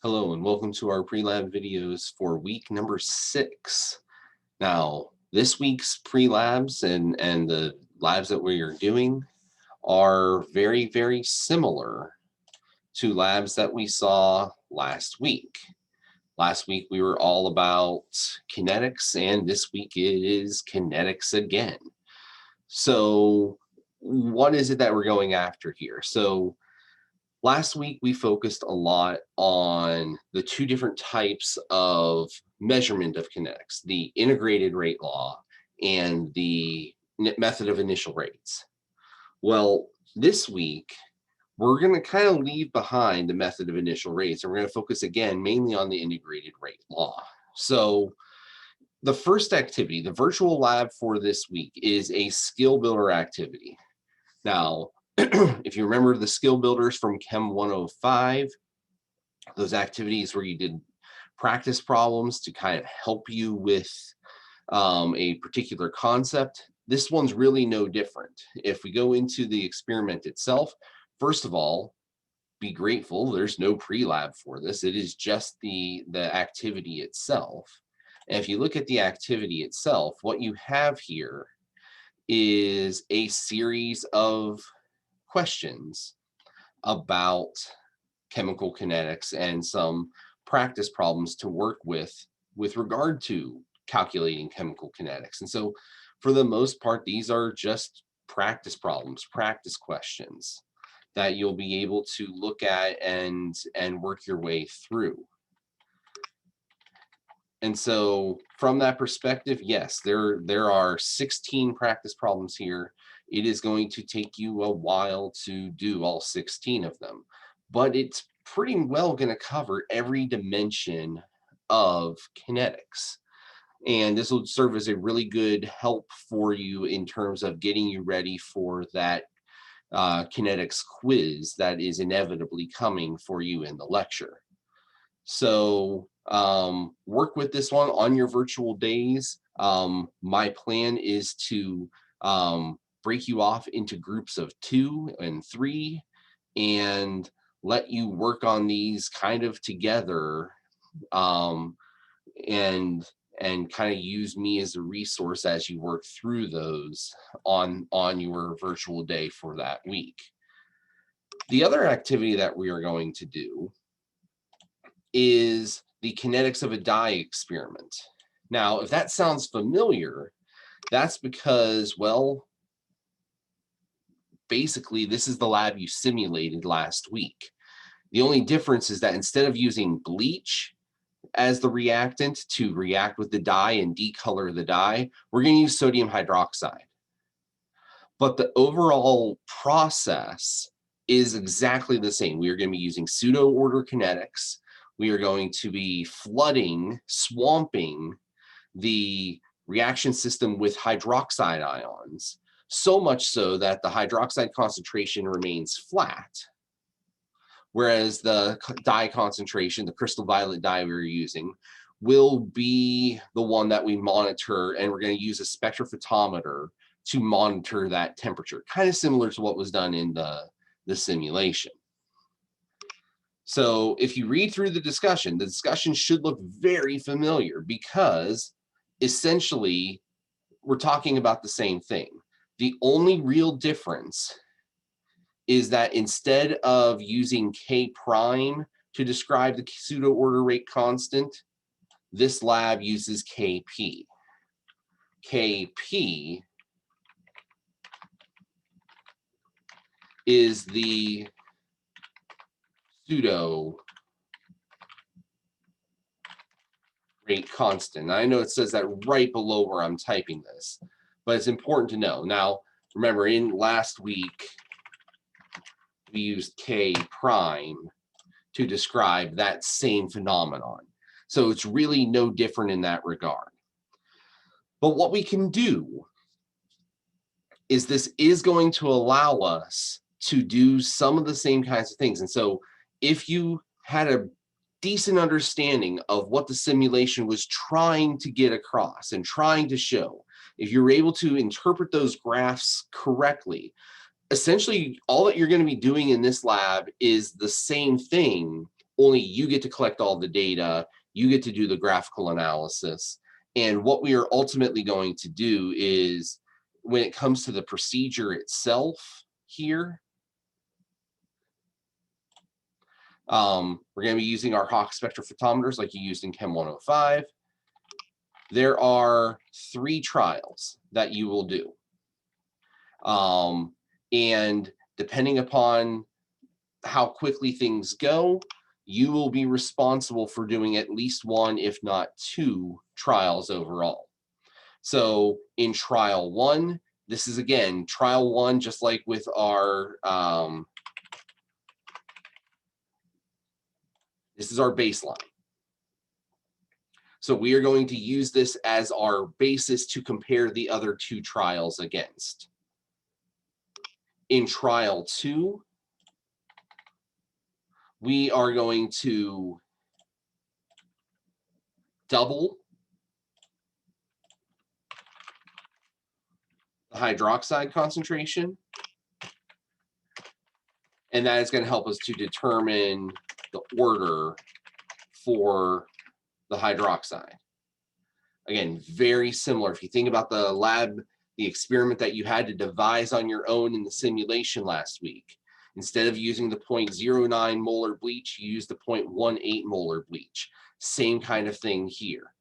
Hello and welcome to our pre-lab videos for week number 6. Now, this week's pre-labs and the labs that we are doing are very similar to labs that we saw last week. Last week we were all about kinetics, and this week it is kinetics again. So what is it that we're going after here? So last week, we focused a lot on the two different types of measurement of kinetics, the integrated rate law and the method of initial rates. Well, this week, we're going to kind of leave behind the method of initial rates, and we're going to focus again mainly on the integrated rate law. So the first activity, the virtual lab for this week, is a skill builder activity. Now, if you remember the skill builders from Chem 105, those activities where you did practice problems to kind of help you with a particular concept, this one's really no different. If we go into the experiment itself, first of all, be grateful there's no pre-lab for this. It is just the activity itself. And if you look at the activity itself, what you have here is a series of questions about chemical kinetics and some practice problems to work with regard to calculating chemical kinetics. And so for the most part, these are just practice problems, practice questions that you'll be able to look at and work your way through. And so from that perspective, yes, there are 16 practice problems here. It is going to take you a while to do all 16 of them, but it's pretty well going to cover every dimension of kinetics. And this will serve as a really good help for you in terms of getting you ready for that kinetics quiz that is inevitably coming for you in the lecture. So work with this one on your virtual days. My plan is to break you off into groups of 2 and 3 and let you work on these kind of together and kind of use me as a resource as you work through those on your virtual day for that week. The other activity that we are going to do is the kinetics of a dye experiment. Now, if that sounds familiar, that's because, well, basically, this is the lab you simulated last week. The only difference is that instead of using bleach as the reactant to react with the dye and decolor the dye, we're going to use sodium hydroxide. But the overall process is exactly the same. We are going to be using pseudo-order kinetics. We are going to be flooding, swamping the reaction system with hydroxide ions, so much so that the hydroxide concentration remains flat, whereas the dye concentration, the crystal violet dye we're using, will be the one that we monitor, and we're going to use a spectrophotometer to monitor that temperature, kind of similar to what was done in the simulation. So if you read through the discussion should look very familiar because essentially we're talking about the same thing. The only real difference is that instead of using K prime to describe the pseudo-order rate constant, this lab uses Kp. Kp is the pseudo rate constant. I know it says that right below where I'm typing this, but it's important to know. Now, remember, in last week, we used K prime to describe that same phenomenon. So it's really no different in that regard. But what we can do is this is going to allow us to do some of the same kinds of things. And so if you had a decent understanding of what the simulation was trying to get across and trying to show, if you're able to interpret those graphs correctly, essentially all that you're going to be doing in this lab is the same thing, only you get to collect all the data, you get to do the graphical analysis. And what we are ultimately going to do is, when it comes to the procedure itself here, we're going to be using our Hawk spectrophotometers like you used in Chem 105. There are 3 trials that you will do. And depending upon how quickly things go, you will be responsible for doing at least 1, if not 2 trials overall. So in trial 1, this is again, trial 1, just like with our, this is our baseline. So we are going to use this as our basis to compare the other 2 trials against. In trial 2, we are going to double the hydroxide concentration, and that is going to help us to determine the order for the hydroxide. Again, very similar. If you think about the lab, the experiment that you had to devise on your own in the simulation last week, instead of using the 0.09 molar bleach, you use the 0.18 molar bleach. Same kind of thing here.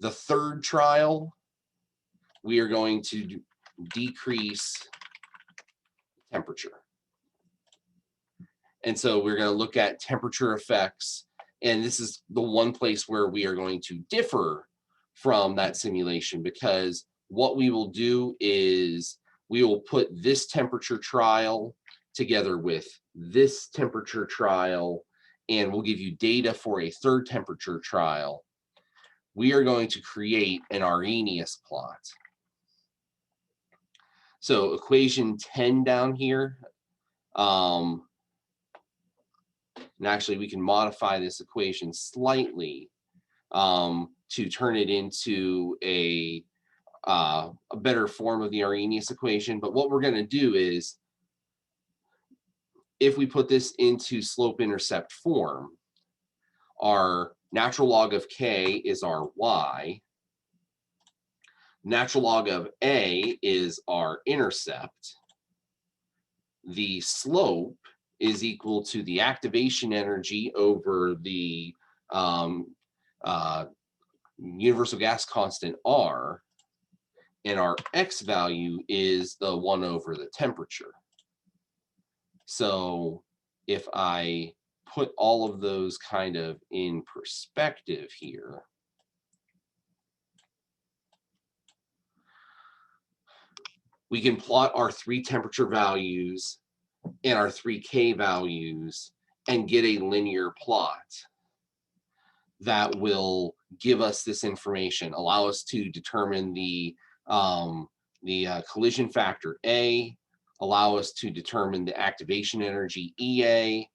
The third trial, we are going to decrease temperature. And so we're going to look at temperature effects. And this is the one place where we are going to differ from that simulation, because what we will do is we will put this temperature trial together with this temperature trial, and we'll give you data for a third temperature trial. We are going to create an Arrhenius plot. So equation 10 down here, and actually we can modify this equation slightly to turn it into a better form of the Arrhenius equation. But what we're going to do is, if we put this into slope-intercept form, our natural log of k is our y, natural log of a is our intercept, the slope is equal to the activation energy over the universal gas constant R, and our x value is the 1 over the temperature. So if I put all of those kind of in perspective here, we can plot our 3 temperature values and our 3 K values and get a linear plot that will give us this information, allow us to determine the collision factor A, allow us to determine the activation energy EA,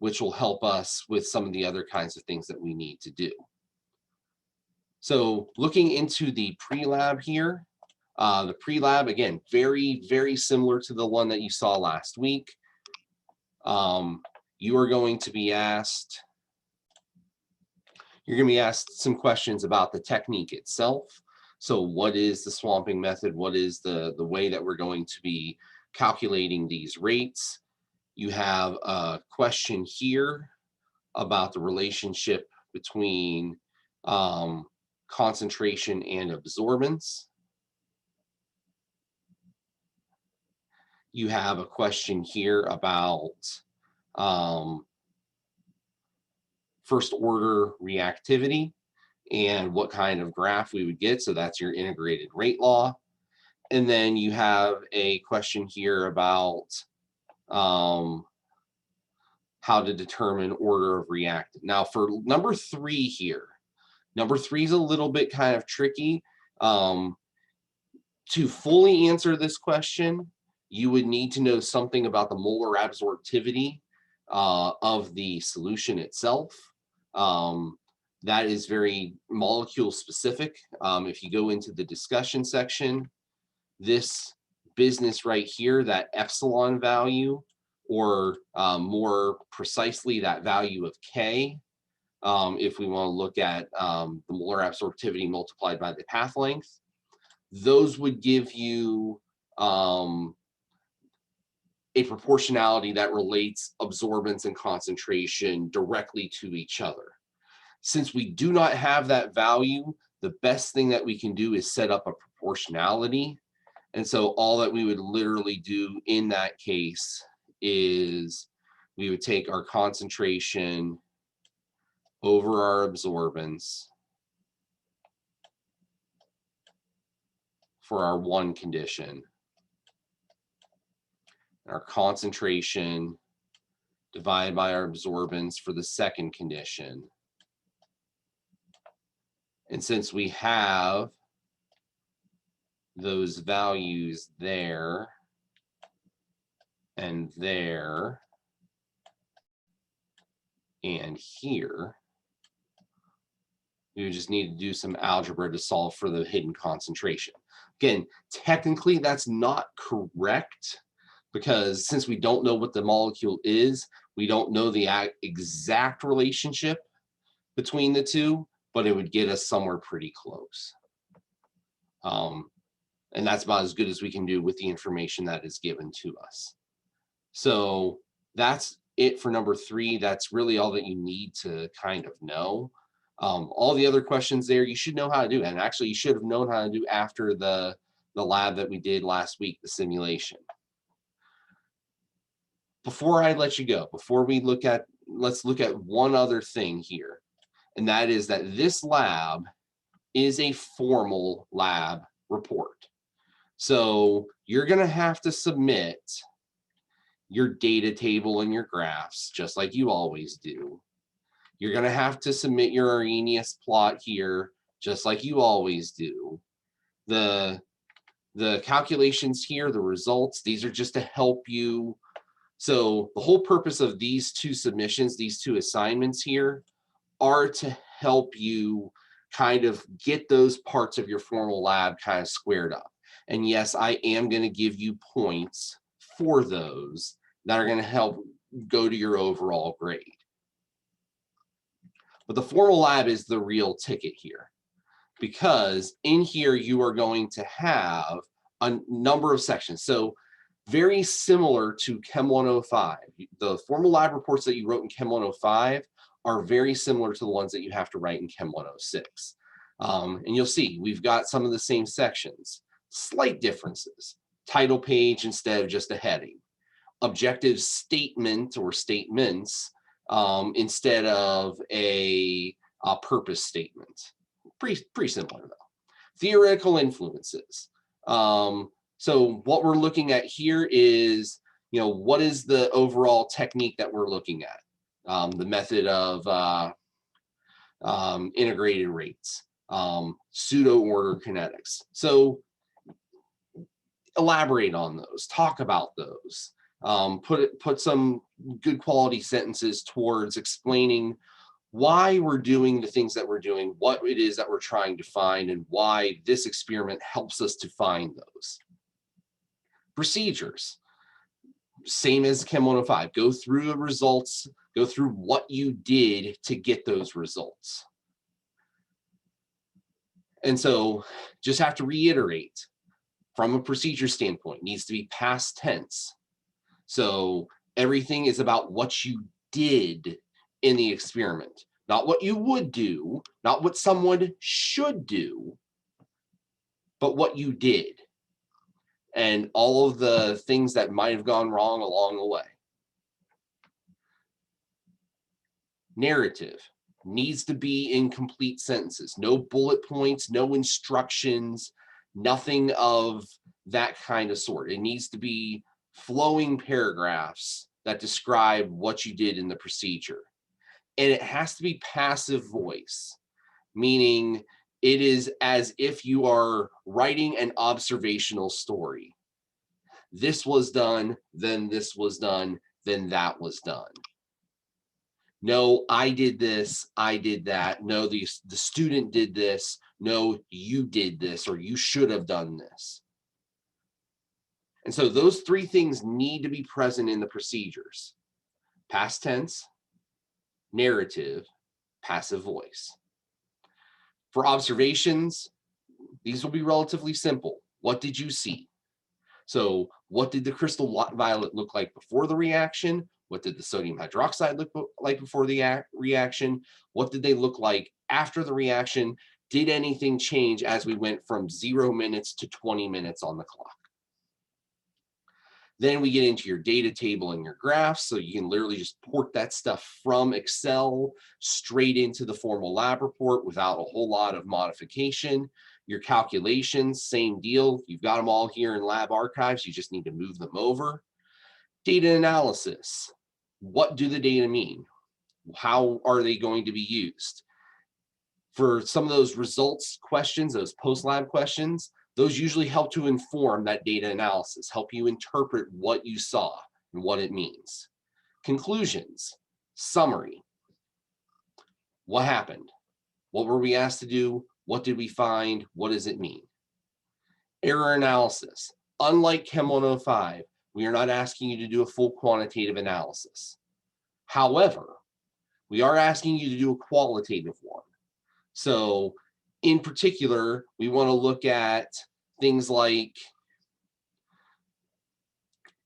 which will help us with some of the other kinds of things that we need to do. So looking into the pre-lab here, the pre-lab, again, very, very similar to the one that you saw last week. You are going to be asked, some questions about the technique itself. So what is the swamping method? What is the way that we're going to be calculating these rates? You have a question here about the relationship between concentration and absorbance. You have a question here about first order reactivity and what kind of graph we would get. So that's your integrated rate law. And then you have a question here about how to determine order of reactant. Now for number 3 here, number 3 is a little bit kind of tricky. To fully answer this question, you would need to know something about the molar absorptivity of the solution itself. That is very molecule specific. If you go into the discussion section, this business right here, that epsilon value, or more precisely that value of K. If we want to look at the molar absorptivity multiplied by the path length, those would give you a proportionality that relates absorbance and concentration directly to each other. Since we do not have that value, the best thing that we can do is set up a proportionality. And so all that we would literally do in that case is we would take our concentration over our absorbance for our one condition, our concentration divided by our absorbance for the second condition. And since we have those values there and there and here, we just need to do some algebra to solve for the hidden concentration. Again, technically that's not correct, because since we don't know what the molecule is, we don't know the exact relationship between the two, but it would get us somewhere pretty close. And that's about as good as we can do with the information that is given to us. So that's it for number 3. That's really all that you need to kind of know. All the other questions there, you should know how to do. And actually, you should have known how to do after the lab that we did last week, the simulation. Before I let you go, before we let's look at one other thing here. And that is that this lab is a formal lab report. So you're going to have to submit your data table and your graphs, just like you always do. You're going to have to submit your Arrhenius plot here, just like you always do. The calculations here, the results, these are just to help you. So the whole purpose of these 2 submissions, these 2 assignments here, are to help you kind of get those parts of your formal lab kind of squared up. And yes, I am going to give you points for those that are going to help go to your overall grade. But the formal lab is the real ticket here, because in here you are going to have a number of sections. So very similar to Chem 105. The formal lab reports that you wrote in Chem 105 are very similar to the ones that you have to write in Chem 106. And you'll see we've got some of the same sections, slight differences. Title page instead of just a heading. Objective statement or statements instead of a purpose statement. Pretty similar though. Theoretical influences. So what we're looking at here is, what is the overall technique that we're looking at? The method of integrated rates, pseudo-order kinetics. So elaborate on those, talk about those, put some good quality sentences towards explaining why we're doing the things that we're doing, what it is that we're trying to find, and why this experiment helps us to find those. Procedures, same as Chem 105, go through the results, go through what you did to get those results. And so just have to reiterate, from a procedure standpoint, needs to be past tense. So everything is about what you did in the experiment, not what you would do, not what someone should do, but what you did and all of the things that might have gone wrong along the way. Narrative needs to be in complete sentences, no bullet points, no instructions, nothing of that kind of sort. It needs to be flowing paragraphs that describe what you did in the procedure. And it has to be passive voice, meaning it is as if you are writing an observational story. This was done, then this was done, then that was done. No, I did this, I did that. No, the student did this. No, you did this, or you should have done this. And so those three things need to be present in the procedures: past tense, narrative, passive voice. For observations, these will be relatively simple. What did you see? So what did the crystal violet look like before the reaction? What did the sodium hydroxide look like before the reaction? What did they look like after the reaction? Did anything change as we went from 0 minutes to 20 minutes on the clock? Then we get into your data table and your graphs, so you can literally just port that stuff from Excel straight into the formal lab report without a whole lot of modification. Your calculations, same deal. You've got them all here in Lab Archives. You just need to move them over. Data analysis. What do the data mean? How are they going to be used? For some of those results questions, those post-lab questions, those usually help to inform that data analysis, help you interpret what you saw and what it means. Conclusions, summary. What happened? What were we asked to do? What did we find? What does it mean? Error analysis. Unlike Chem 105, we are not asking you to do a full quantitative analysis. However, we are asking you to do a qualitative one. So in particular, we want to look at things like,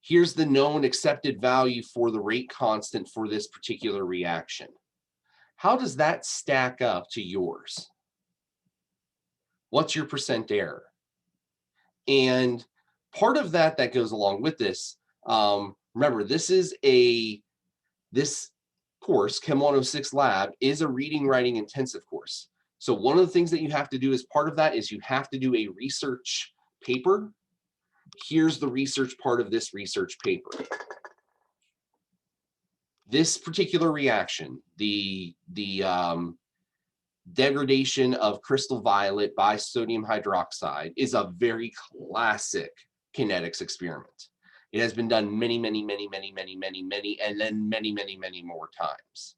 here's the known accepted value for the rate constant for this particular reaction. How does that stack up to yours? What's your percent error? And part of that goes along with this, remember, this course, Chem 106 Lab, is a reading, writing intensive course. So one of the things that you have to do as part of that is you have to do a research paper. Here's the research part of this research paper. This particular reaction, the degradation of crystal violet by sodium hydroxide, is a very classic kinetics experiment. It has been done many, and then many more times.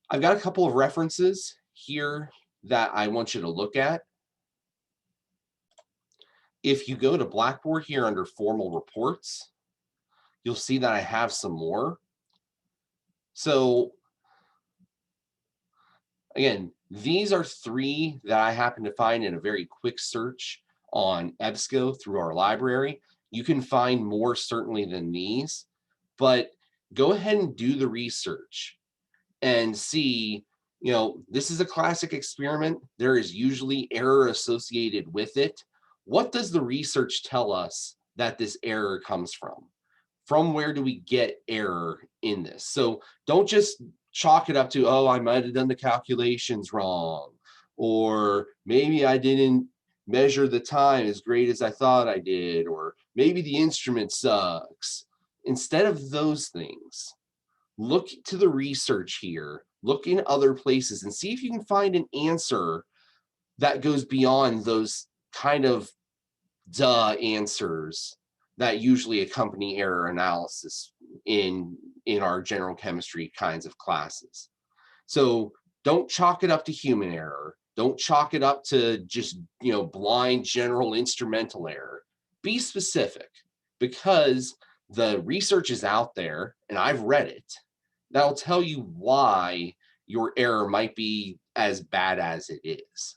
I've got a couple of references here that I want you to look at. If you go to Blackboard here under formal reports, you'll see that I have some more. So again, these are three that I happen to find in a very quick search on EBSCO through our library. You can find more certainly than these, but go ahead and do the research and see, this is a classic experiment. There is usually error associated with it. What does the research tell us that this error comes from? From where do we get error in this? So don't just chalk it up to, oh, I might have done the calculations wrong, or maybe I didn't measure the time as great as I thought I did, or maybe the instrument sucks. Instead of those things, look to the research here, look in other places and see if you can find an answer that goes beyond those kind of duh answers that usually accompany error analysis in our general chemistry kinds of classes. So don't chalk it up to human error. Don't chalk it up to just, blind general instrumental error. Be specific, because the research is out there and I've read it. That'll tell you why your error might be as bad as it is.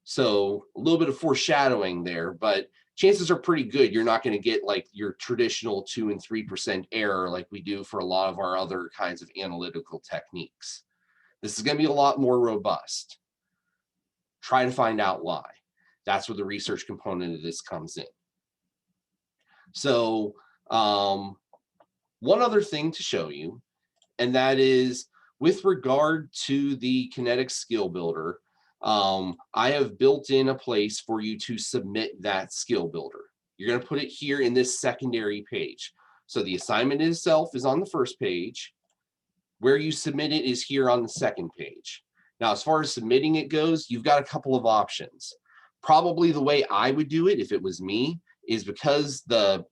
So a little bit of foreshadowing there, but chances are pretty good you're not going to get like your traditional 2 and 3% error like we do for a lot of our other kinds of analytical techniques. This is going to be a lot more robust. Try to find out why. That's where the research component of this comes in. So one other thing to show you, and that is with regard to the Kinetics Skill Builder, I have built in a place for you to submit that skill builder. You're going to put it here in this secondary page. So the assignment itself is on the first page. Where you submit it is here on the second page. Now, as far as submitting it goes, you've got a couple of options. Probably the way I would do it if it was me is because the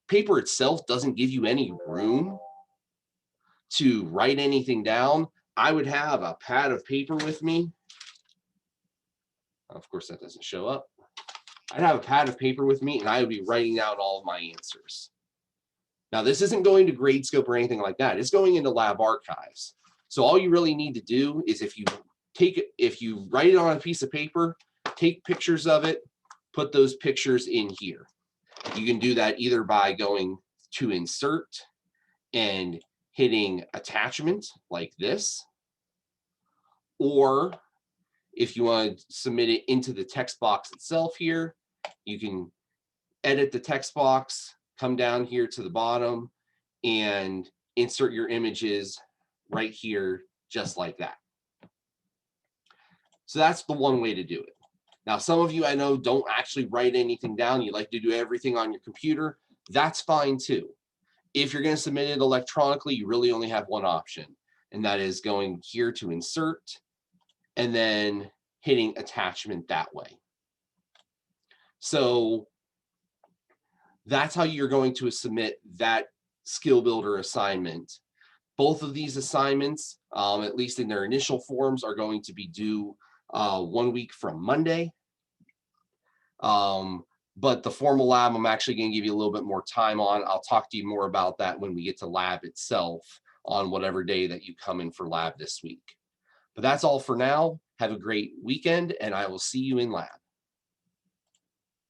paper itself doesn't give you any room to write anything down. I would have a pad of paper with me. Of course, that doesn't show up. I'd have a pad of paper with me and I would be writing out all of my answers. Now, this isn't going to Gradescope or anything like that. It's going into lab archives. So all you really need to do is if you write it on a piece of paper, take pictures of it, put those pictures in here. You can do that either by going to insert and hitting attachment like this, or if you want to submit it into the text box itself here, you can edit the text box, come down here to the bottom and insert your images right here, just like that. So that's the one way to do it. Now, some of you I know don't actually write anything down. You like to do everything on your computer. That's fine too. If you're going to submit it electronically, you really only have one option, and that is going here to insert and then hitting attachment that way. So that's how you're going to submit that skill builder assignment. Both of these assignments, at least in their initial forms, are going to be due 1 week from Monday. But the formal lab, I'm actually going to give you a little bit more time on. I'll talk to you more about that when we get to lab itself on whatever day that you come in for lab this week. But that's all for now. Have a great weekend, and I will see you in lab.